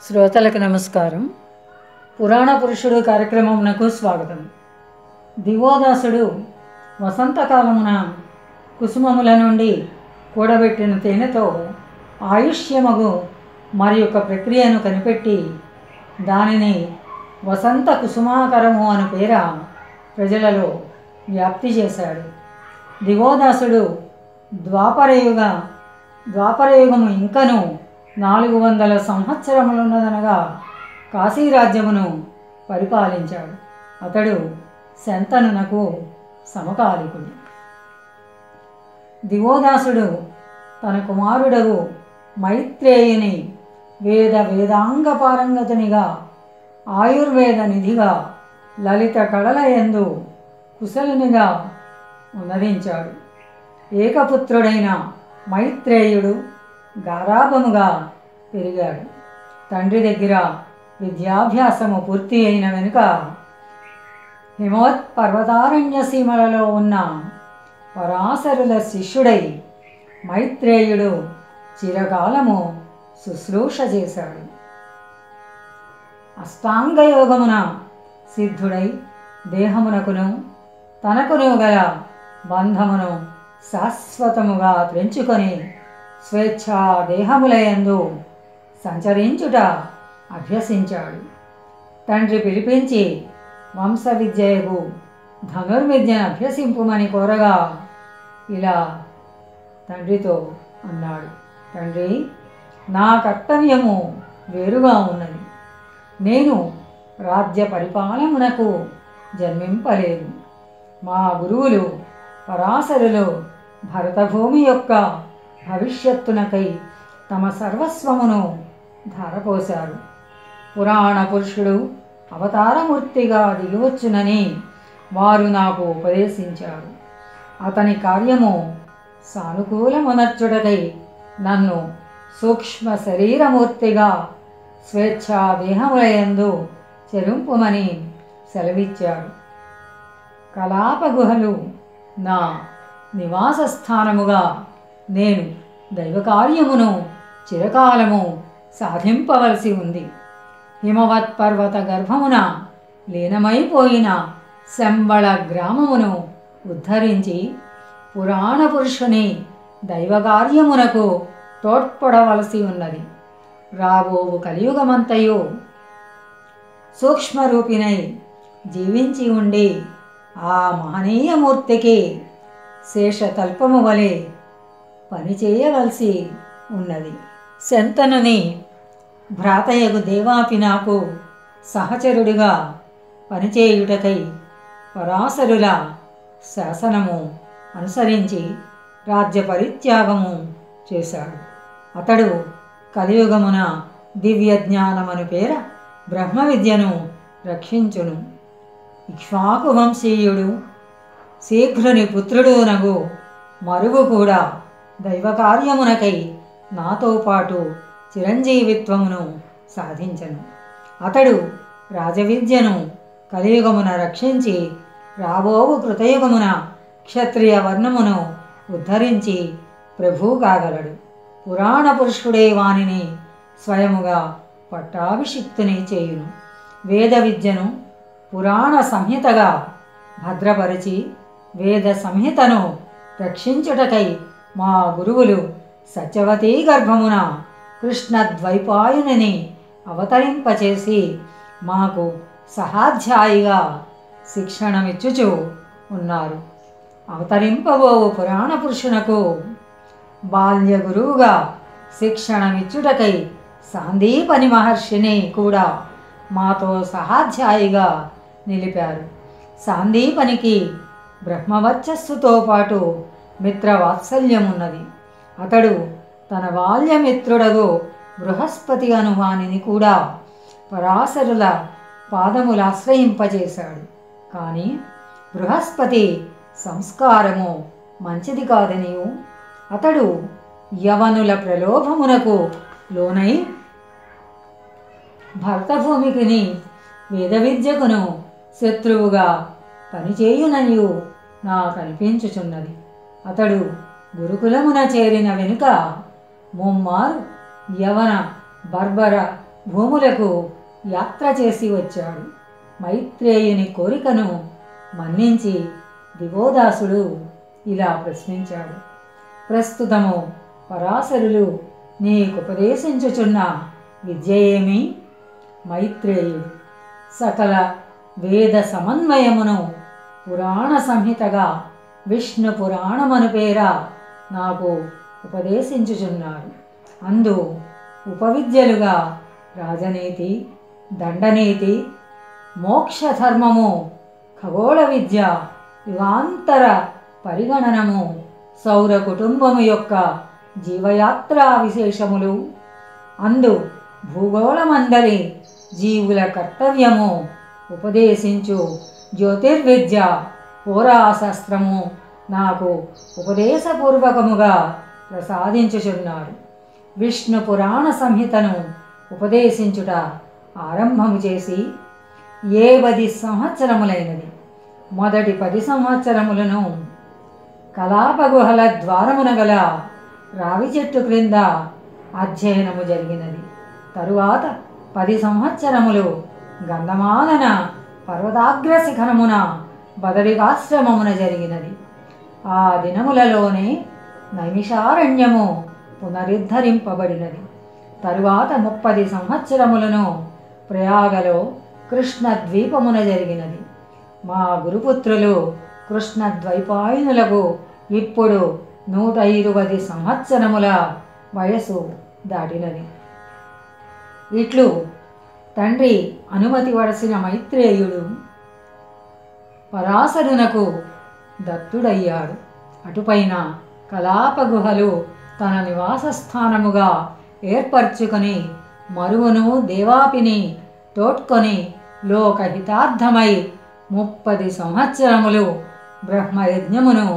శ్రోతలకు నమస్కారం. పురాణ పురుషుడు కార్యక్రమమునకు స్వాగతం. దివోదాసుడు వసంతకాలమున కుసుమముల నుండి కూడబెట్టిన తేనెతో ఆయుష్యమగు మరి యొక్క ప్రక్రియను కనిపెట్టి దానిని వసంత కుసుమాకరము అను పేర ప్రజలలో వ్యాప్తి చేశాడు. దివోదాసుడు ద్వాపరయుగము ఇంకను 400 సంవత్సరములున్నదనగా కాశీరాజ్యమును పరిపాలించాడు. అతడు శంతనునకు సమకాలికుడు. దివోదాసుడు తన కుమారుడగు మైత్రేయుని వేదాంగ పారంగతునిగా, ఆయుర్వేద నిధిగా, లలిత కళల యందు కుశలునిగా ఉన్నదించాడు. ఏకపుత్రుడైన మైత్రేయుడు గారాభముగా పెరిగాడు. తండ్రి దగ్గర విద్యాభ్యాసము పూర్తి అయిన వెనుక హిమవత్ పర్వతారణ్య సీమలలో ఉన్న పరాశరుల శిష్యుడై మైత్రేయుడు చిరకాలము శుశ్రూష చేశాడు. అష్టాంగయోగమున సిద్ధుడై దేహమునకును తనకును గల బంధమును శాశ్వతముగా త్రెంచుకొని స్వేచ్ఛా దేహములయందు సంచరించుట అభ్యసించాడు. తండ్రి పిలిపించి వంశ విద్యకు ధనుర్విద్యను అభ్యసింపుమని కోరగా ఇలా తండ్రితో అన్నాడు: తండ్రి, నా కర్తవ్యము వేరుగా ఉన్నది. నేను రాజ్య పరిపాలనకు జన్మింపలేదు. మా గురువులు పరాశరులు భరతభూమి యొక్క భవిష్యత్తునకై తమ సర్వస్వమును ధారపోశారు. పురాణ పురుషుడు అవతారమూర్తిగా దిగివచ్చునని వారు నాకు ఉపదేశించారు. అతని కార్యము సానుకూలమునర్చుటకై నన్ను సూక్ష్మ శరీరమూర్తిగా స్వేచ్ఛా దేహములయందు చెరుంపుమని సెలవిచ్చాడు. కలాపగుహలు నా నివాస స్థానముగా నేను దైవకార్యమును చిరకాలము సాధింపవలసి ఉంది. హిమవత్ పర్వత గర్భమున లీనమైపోయిన శంబళ గ్రామమును ఉద్ధరించి పురాణ పురుషుని దైవకార్యమునకు తోడ్పడవలసి ఉన్నది. రాబోవు కలియుగమంతయు సూక్ష్మరూపిణై జీవించి ఉండి ఆ మహనీయమూర్తికి శేషతల్పము వలె పనిచేయవలసి ఉన్నది. శంతనుని భ్రాతయగు దేవాపి నాకు సహచరుడిగా పనిచేయుటకై పరాశరుల శాసనము అనుసరించి రాజ్య పరిత్యాగము చేశాడు. అతడు కలియుగమున దివ్య జ్ఞానమను పేర బ్రహ్మ విద్యను రక్షించును. ఇక్ష్వాకు వంశీయుడు శీఘ్రుని పుత్రుడునగు మరుగు కూడా దైవకార్యమునకై నాతో పాటు చిరంజీవిత్వమును సాధించను. అతడు రాజవిద్యను కలియుగమున రక్షించి రాబోవు కృతయుగమున క్షత్రియ వర్ణమును ఉద్ధరించి ప్రభు కాగలడు. పురాణ పురుషుడే వానిని స్వయముగా పట్టాభిషిక్తుని చేయును. వేద విద్యను పురాణ సంహితగా భద్రపరిచి వేద సంహితను రక్షించుటకై మా గురువులు సత్యవతీ గర్భమున కృష్ణద్వైపాయనుని అవతరింపచేసి మాకు సహాధ్యాయిగా శిక్షణమిచ్చుచు ఉన్నారు. అవతరింపబోవు పురాణ పురుషునకు బాల్య గురువుగా శిక్షణమిచ్చుటకై సాందీపని మహర్షిని కూడా మాతో సహాధ్యాయిగా నిలిపారు. సాందీపనికి బ్రహ్మవర్చస్సుతో పాటు మిత్రవాత్సల్యమున్నది. అతడు తన బాల్యమిత్రుడగు బృహస్పతి అను వానిని కూడా పరాశరుల పాదములాశ్రయింపజేశాడు. కానీ బృహస్పతి సంస్కారము మంచిది కాదనియు అతడు యవనుల ప్రలోభమునకు లోనై భరతభూమికిని వేద విద్యకును శత్రువుగా పనిచేయుననియు నాకు అనిపించుచున్నది. అతడు గురుకులమున చేరిన వెనుక ముమ్మారు యవన బర్బర భూములకు యాత్ర చేసి వచ్చాడు. మైత్రేయుని కోరికను మన్నించి దివోదాసుడు ఇలా ప్రశ్నించాడు. ప్రస్తుతము పరాశరులు నీకుపదేశించుచున్న విద్య ఏమి? మైత్రేయుడు సకల వేద సమన్వయమును పురాణ సంహితగా విష్ణు పురాణమను పేర నాకు ఉపదేశించుచున్నారు. అందు ఉపవిద్యలుగా రాజనీతి, దండనీతి, మోక్షధర్మము, ఖగోళ విద్య, యుగాంతర పరిగణనము, సౌర కుటుంబము యొక్క జీవయాత్రా విశేషములు, అందు భూగోళమందలి జీవుల కర్తవ్యము ఉపదేశించు జ్యోతిర్విద్య హోరాశాస్త్రము నాకు ఉపదేశపూర్వకముగా ప్రసాదించుచున్నారు. విష్ణు పురాణ సంహితను ఉపదేశించుట ఆరంభము చేసి 10 సంవత్సరములైనది. మొదటి 10 సంవత్సరములను కలాపగుహల ద్వారమున గల రావి చెట్టు క్రింద అధ్యయనము జరిగినది. తరువాత 10 సంవత్సరములు గంధమాదన పర్వతాగ్ర శిఖరమున బదరికాశ్రమమున జరిగినది. ఆ దినములలోనే నైమిషారణ్యము పునరుద్ధరింపబడినది. తరువాత 30 సంవత్సరములను ప్రయాగలో కృష్ణ ద్వీపమున జరిగినది. మా గురుపుత్రులు కృష్ణ ద్వైపాయనులకు ఇప్పుడు 120 సంవత్సరముల వయసు దాటినది. ఇట్లు తండ్రి అనుమతి వడసిన మైత్రేయుడు పరాశరునకు దత్తుడయ్యాడు. అటుపైన కలాపగుహలు తన నివాస స్థానముగా ఏర్పరచుకొని మరువును దేవాపిని తోడ్కొని లోకహితార్థమై 30 సంవత్సరములు బ్రహ్మయజ్ఞమును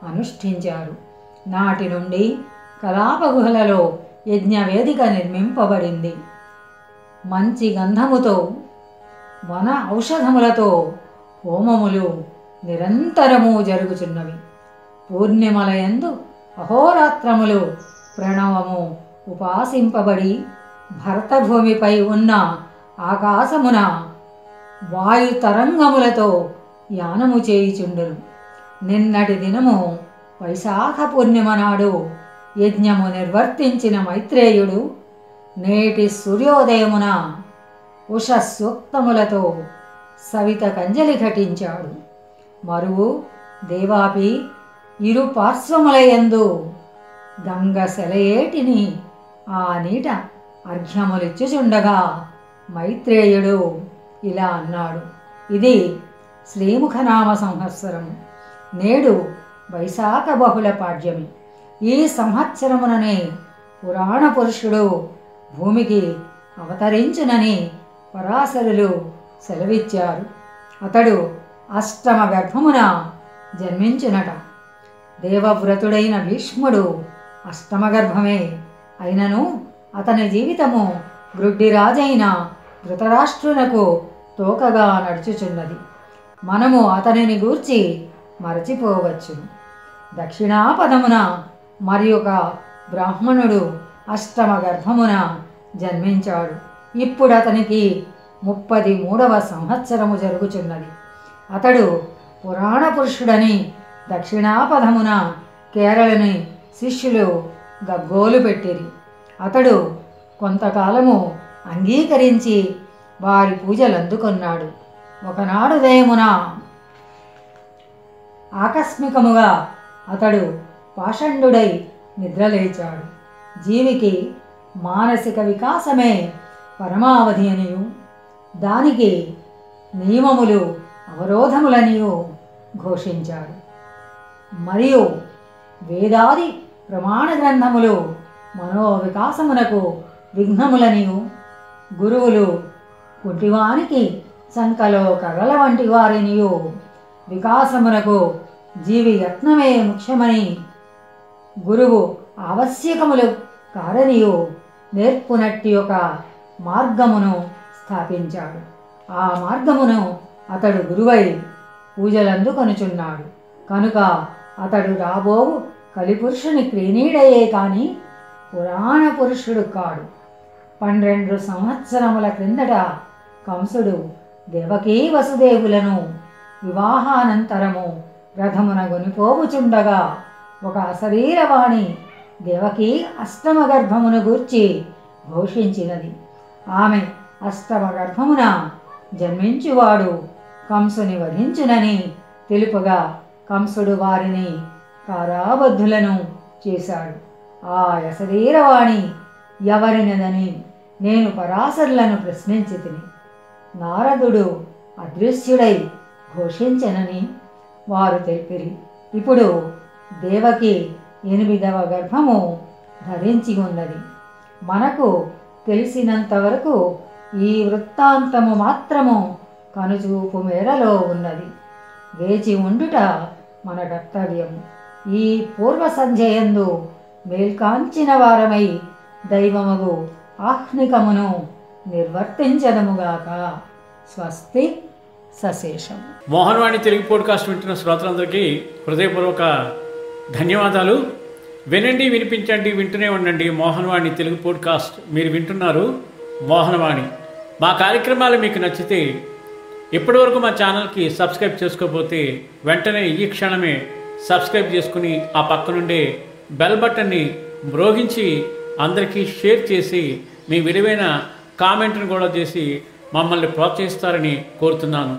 అనుష్ఠించారు. నాటి నుండి కలాపగుహలలో యజ్ఞవేదిక నిర్మింపబడింది. మంచి గంధముతో వన ఔషధములతో హోమములు నిరంతరము జరుగుచున్నవి. పూర్ణిమలయందు అహోరాత్రములు ప్రణవము ఉపాసింపబడి భరతభూమిపై ఉన్న ఆకాశమున వాయుతరంగములతో యానము చేయుచుండును. నిన్నటి దినము వైశాఖ పూర్ణిమ నాడు యజ్ఞము నిర్వర్తించిన మైత్రేయుడు నేటి సూర్యోదయమున ఉషస్సూక్తములతో సవిత కంజలి ఘటించాడు. మరువు దేవాపి ఇరు పార్శ్వములయందు గంగ సెలయేటిని ఆ నీట అర్ఘ్యములిచ్చుచుండగా మైత్రేయుడు ఇలా అన్నాడు. ఇది శ్రీముఖనామ సంవత్సరము. నేడు వైశాఖ బహుళ పాడ్యమి. ఈ సంవత్సరముననే పురాణ పురుషుడు భూమికి అవతరించునని పరాశరులు సెలవిచ్చారు. అతడు అష్టమ గర్భమున జన్మించునట. దేవవ్రతుడైన భీష్ముడు అష్టమ గర్భమే అయినను అతని జీవితము గ్రుడ్డిరాజైన ధృతరాష్ట్రునకు తోకగా నడుచుచున్నది. మనము అతనిని గూర్చి మరచిపోవచ్చును. దక్షిణాపదమున మరి ఒక బ్రాహ్మణుడు అష్టమ గర్భమున జన్మించాడు. ఇప్పుడు అతనికి 33వ సంవత్సరము జరుగుచున్నది. అతడు పురాణ పురుషుడని దక్షిణాపదమున కేరళని శిష్యులు గగ్గోలు పెట్టిరి. అతడు కొంతకాలము అంగీకరించి వారి పూజలు అందుకొన్నాడు. ఒకనాడు ఉదయమున ఆకస్మికముగా అతడు పాషండుడై నిద్రలేచాడు. జీవికి మానసిక వికాసమే పరమావధి అనియు దానికి నియమములు అవరోధములనియు ఘోషించాడు. మరియు వేదాది ప్రమాణ గ్రంథములు మనోవికాసమునకు విఘ్నములనియు గురువులు కుంటివానికి సంకలో కగల వంటి వారినియు వికాసమునకు జీవి యత్నమే ముఖ్యమని గురువు ఆవశ్యకములు కారనియు నేర్పునట్టి ఒక మార్గమును స్థాపించాడు. ఆ మార్గమును అతడు గురువై పూజలందుకొనుచున్నాడు. కనుక అతడు రాబోవు కలిపురుషుని క్రీనీడయే కాని పురాణ పురుషుడు కాడు. 12 సంవత్సరముల క్రిందట కంసుడు దేవకీ వసుదేవులను వివాహానంతరము రథమున గొనిపోవుచుండగా ఒక అశరీరవాణి దేవకీ అష్టమ గర్భమును గూర్చి ఘోషించినది. ఆమె అష్టమ గర్భమున జన్మించువాడు కంసుని వధించునని తెలుపగా కంసుడు వారిని కారాబద్ధులను చేశాడు. ఆ అశరీరవాణి ఎవరినదని నేను పరాశరులను ప్రశ్నించి తిని నారదుడు అదృశ్యుడై ఘోషించనని వారు తెలిపిరి. ఇప్పుడు దేవకి 8వ గర్భము ధరించి ఉన్నది. మనకు తెలిసినంతవరకు ఈ వృత్తాంతము మాత్రము కనుచూపు మేరలో ఉన్నది. వేచి ఉండుట మన కర్తవ్యం. ఈ పూర్వ సంధ్యయందు మేల్కాంచిన వారమై దైవమగు ఆహ్నికమును నిర్వర్తించదముగాక. స్వస్తి. సశేషం. మోహనవాణి తెలుగు పోడ్కాస్ట్ వింటున్న శ్రోతలందరికీ హృదయపూర్వక ధన్యవాదాలు. వినండి, వినిపించండి, వింటూనే ఉండండి మోహనవాణి తెలుగు పోడ్కాస్ట్. మీరు వింటున్నారు మోహనవాణి. మా కార్యక్రమాలు మీకు నచ్చితే ఇప్పటివరకు మా ఛానల్కి సబ్స్క్రైబ్ చేసుకోకపోతే వెంటనే ఈ క్షణమే సబ్స్క్రైబ్ చేసుకుని ఆ పక్కనుండే బెల్ బటన్ని మ్రోగించి అందరికీ షేర్ చేసి మీ విలువైన కామెంట్ను కూడా చేసి మమ్మల్ని ప్రోత్సహిస్తారని కోరుతున్నాను.